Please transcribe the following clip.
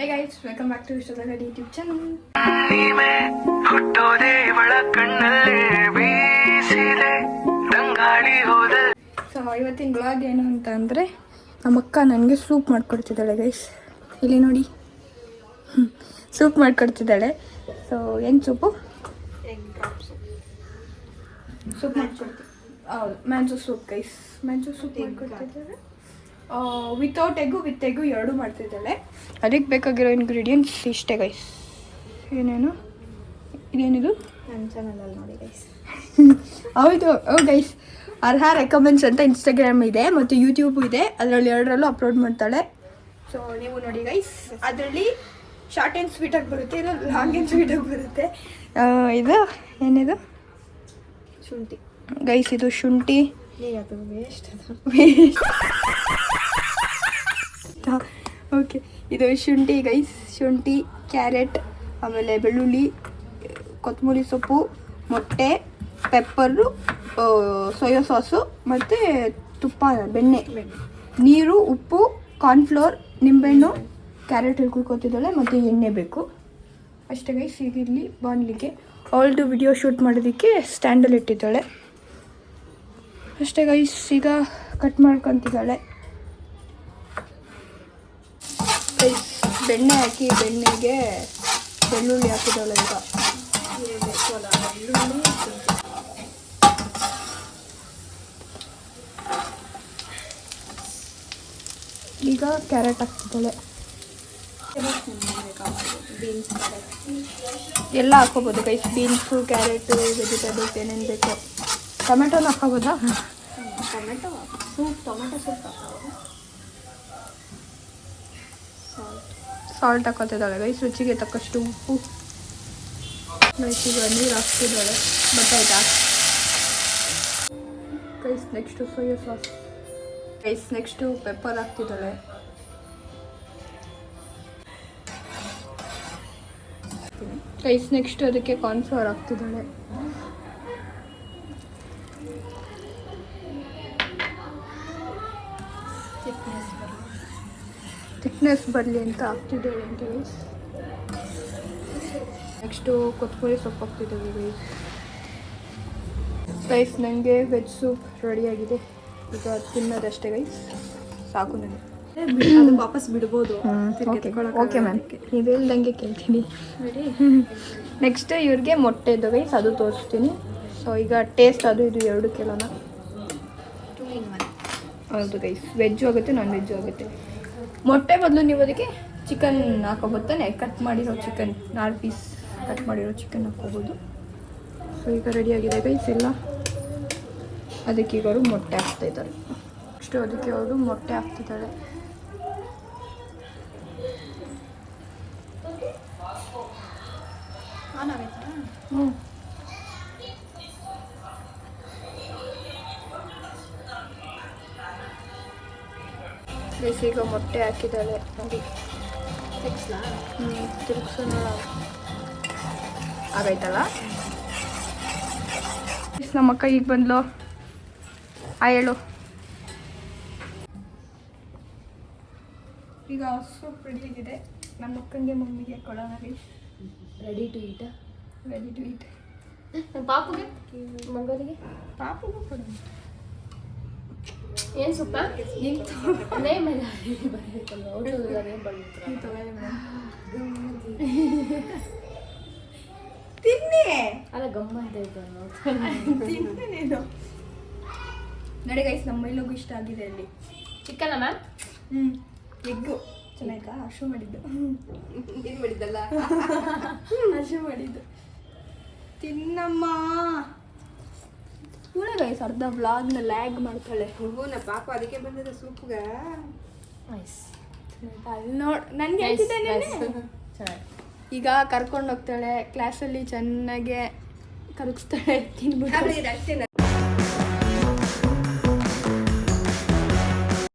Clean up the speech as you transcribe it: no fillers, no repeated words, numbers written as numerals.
Hey guys, welcome back to Vishwadhar YouTube channel. So ಇವತ್ತಿನ blog ಏನು ಅಂತ ಅಂದರೆ ನಮ್ಮಕ್ಕ ನನಗೆ ಸೂಪ್ ಮಾಡ್ಕೊಡ್ತಿದ್ದಾಳೆ ಗೈಸ್. ಇಲ್ಲಿ ನೋಡಿ, ಸೂಪ್ ಮಾಡ್ಕೊಡ್ತಿದ್ದಾಳೆ. ಸೊ ಏನು ಸೂಪು? ಸೂಪ್ ಮಾಡ್ಕೊಡ್ತೀವಿ. ಹೌದು, mango soup guys. Mango soup ಮಾಡ್ಕೊಡ್ತಿದ್ದಾಳೆ. ವಿತೌಟ್ ಎಗ್ಗು ವಿತ್ ಎಗ್ಗು ಎರಡೂ ಮಾಡ್ತಿದ್ದಾಳೆ. ಅದಕ್ಕೆ ಬೇಕಾಗಿರೋ ಇಂಗ್ರೀಡಿಯೆಂಟ್ಸ್ ಇಷ್ಟೇ ಗೈಸ್. ಏನೇನು ಇದೇನಿದು ನನ್ನ ಚಾನಲಲ್ಲಿ ನೋಡಿ ಗೈಸ್. ಹೌದು ಗೈಸ್, ಅರ್ಹ ರೆಕಮೆಂಡ್ಸ್ ಅಂತ ಇನ್ಸ್ಟಾಗ್ರಾಮ್ ಇದೆ ಮತ್ತು ಯೂಟ್ಯೂಬು ಇದೆ. ಅದರಲ್ಲಿ ಎರಡರಲ್ಲೂ ಅಪ್ಲೋಡ್ ಮಾಡ್ತಾಳೆ. ಸೊ ನೀವು ನೋಡಿ ಗೈಸ್, ಅದರಲ್ಲಿ ಶಾರ್ಟ್ ಆ್ಯಂಡ್ ಸ್ವೀಟಾಗಿ ಬರುತ್ತೆ, ಇದು ಲಾಂಗ್ ಆ್ಯಂಡ್ ಸ್ವೀಟಾಗಿ ಬರುತ್ತೆ. ಇದು ಏನಿದು? ಶುಂಠಿ ಗೈಸ್, ಇದು ಶುಂಠಿ. ಅದು ವೇಸ್ಟ್ ಓಕೆ, ಇದು ಶುಂಠಿ ಗೈಸ್. ಶುಂಠಿ, ಕ್ಯಾರೆಟ್, ಆಮೇಲೆ ಬೆಳ್ಳುಳ್ಳಿ, ಕೊತ್ತಂಬರಿ ಸೊಪ್ಪು, ಮೊಟ್ಟೆ, ಪೆಪ್ಪರು, ಸೋಯಾ ಸಾಸು ಮತ್ತು ತುಪ್ಪ, ಬೆಣ್ಣೆ, ನೀರು, ಉಪ್ಪು, ಕಾರ್ನ್ಫ್ಲೋರ್, ನಿಂಬೆಹಣ್ಣು, ಕ್ಯಾರೆಟ್ ಕುಯ್ಕೊತಿದ್ದಾಳೆ ಮತ್ತು ಎಣ್ಣೆ ಬೇಕು ಅಷ್ಟೇ ಗೈಸ್. ಈಗಿರಲಿ ಬಾಣಲಿಗೆ ಅವಳದು ವಿಡಿಯೋ ಶೂಟ್ ಮಾಡೋದಕ್ಕೆ ಸ್ಟ್ಯಾಂಡಲ್ಲಿ ಇಟ್ಟಿದ್ದಾಳೆ ಅಷ್ಟೇ ಗೈಸ್. ಈಗ ಕಟ್ ಮಾಡ್ಕೊತಿದ್ದಾಳೆ ಗೈಸ್. ಬೆಣ್ಣೆ ಹಾಕಿ ಬೆಣ್ಣೆಗೆ ಬೆಳ್ಳುಳ್ಳಿ ಹಾಕಿದ್ದಾಳೆ. ಈಗ ಕ್ಯಾರೆಟ್ ಹಾಕ್ತಿದ್ದಾಳೆ. ಬೀನ್ಸ್ ಎಲ್ಲ ಹಾಕೋಬೋದು ಗೈಸ್. ಬೀನ್ಸು, ಕ್ಯಾರೆಟು, ವೆಜಿಟೇಬಲ್ಸ್ ಏನೇನು ಬೇಕು. ಟೊಮೆಟೊನ ಹಾಕೋಬೋದಾ? ಟೊಮೆಟೊ ಸೂಪ್ ಸಾಲ್ಟ್ ಹಾಕೋತಿದ್ದಾಳೆ ಗೈಸ್. ರುಚಿಗೆ ತಕ್ಕಷ್ಟು ಉಪ್ಪು. ಈಗ ನೀರು ಹಾಕ್ತಿದ್ದಾಳೆ. ಗೊತ್ತಾಯ್ತಾ guys? Next soya sauce guys. Next pepper ಹಾಕ್ತಿದ್ದಾಳೆ. ಗೈಸ್ ನೆಕ್ಸ್ಟ್ ಅದಕ್ಕೆ ಕಾರ್ನ್ಫ್ಲವರ್ ಹಾಕ್ತಿದ್ದಾಳೆ. ಥಿಕ್ನೆಸ್ ಬರಲಿ ಅಂತ ಹಾಕ್ತಿದ್ದೇವೆ ಅಂತ ಗೈಸ್. ನೆಕ್ಸ್ಟು ಕೊತ್ತಂಬರಿ ಸೊಪ್ಪು ಹಾಕ್ತಿದ್ದೇವೆ ಗೈಸ್. ಗೈಸ್, ನನಗೆ ವೆಜ್ ಸೂಪ್ ರೆಡಿಯಾಗಿದೆ. ಈಗ ತಿನ್ನೋದಷ್ಟೇ ಗೈಸ್, ಸಾಕು ನನಗೆ. ಅದು ವಾಪಸ್ ಬಿಡ್ಬೋದು. ಓಕೆ ಮ್ಯಾಮ್, ನೀವು ಹೇಳ್ದಂಗೆ ಕೇಳ್ತೀನಿ. ನೆಕ್ಸ್ಟ್ ಇವ್ರಿಗೆ ಮೊಟ್ಟೆ ಇದ್ದು ಗೈಸ್, ಅದು ತೋರಿಸ್ತೀನಿ. ಸೊ ಈಗ ಟೇಸ್ಟ್ ಅದು ಇದು ಎರಡು ಕೇಳೋಣ. ಹೌದು ಗೈಸ್, ವೆಜ್ಜು ಆಗುತ್ತೆ, ನಾನ್ ವೆಜ್ಜು ಆಗುತ್ತೆ. ಮೊಟ್ಟೆ ಬದಲು ನೀವು ಅದಕ್ಕೆ ಚಿಕನ್ ಹಾಕೋಬೋದು ತಾನೆ. ಕಟ್ ಮಾಡಿರೋ ಚಿಕನ್, 4 ಪೀಸ್ ಕಟ್ ಮಾಡಿರೋ ಚಿಕನ್ ಹಾಕೋಬೋದು. ಸೊ ಈಗ ರೆಡಿಯಾಗಿದೆ ಗೈಸ್ ಎಲ್ಲ. ಅದಕ್ಕೆ ಈಗ ಅವರು ಮೊಟ್ಟೆ ಹಾಕ್ತಾಯಿದ್ದಾರೆ. ನೆಕ್ಸ್ಟು ಅದಕ್ಕೆ ಅವರು ಮೊಟ್ಟೆ ಹಾಕ್ತಿದ್ದಾಳೆ. ಈಗ ಮೊಟ್ಟೆ ಹಾಕಿದ್ದಾಳೆ ನೋಡಿ. ತಿರುಗಿಸೋಣ ಆಗೈತಲ್ಲ. ನಮ್ಮಕ್ಕ ಈಗ ಬಂದ್ಲು. ಹೇಳು. ಈಗ ಸೂಪ್ ರೆಡಿ ಆಗಿದೆ. ನಮ್ಮ ಅಕ್ಕಂಗೆ ಮಮ್ಮಿಗೆ ಕೊಡೋಣ guys. Ready to eat. Ready to eat. ಪಾಪುಗೆ, ಮಂಗೋಲಿಗೆ, ಪಾಪುಗೂ ಕೊಡೋಣ. ಏನು ಸೂಪ? ನೇ ಮೇಲೆ ಬರಬೇಕಲ್ಲ, ಔಷಧಿ ತಿನ್ನಿ. ಅಲ್ಲ ಗಮ್ಮಂತ ತಿನ್ನೇನು ನೋಡಿ ಗೈಸ್. ನಮ್ಮ ಮೈಲೋಗು ಇಷ್ಟ ಆಗಿದೆ. ಅಲ್ಲಿ ಚಿಕನ್ ಮ್ಯಾಮ್. ಎಗ್ಗು ಚೆನ್ನಾಯ್ತಾ? ಹಶು ಮಾಡಿದ್ದು. ಏನು ಮಾಡಿದ್ದಲ್ಲ, ಹಶು ಮಾಡಿದ್ದು. ತಿನ್ನಮ್ಮ. ಇವಳೆ ಗೈಸ್ ಅರ್ಧ ಬ್ಲಾಗ್ನ ಲ್ಯಾಗ್ ಮಾಡ್ತಾಳೆ. ನಾ ಪಾಪ ಅದಕ್ಕೆ ಬಂದಿದೆ ಸೂಪ್ಗೆ. ಅಲ್ಲಿ ನೋಡಿ ನನಗೆ ಹೇಳ್ತಿದ್ದೇನೆ. ಈಗ ಕರ್ಕೊಂಡು ಹೋಗ್ತಾಳೆ ಕ್ಲಾಸಲ್ಲಿ, ಚೆನ್ನಾಗೆ ಕರಗಿಸ್ತಾಳೆ, ತಿನ್ಬಿಟ್ಟು.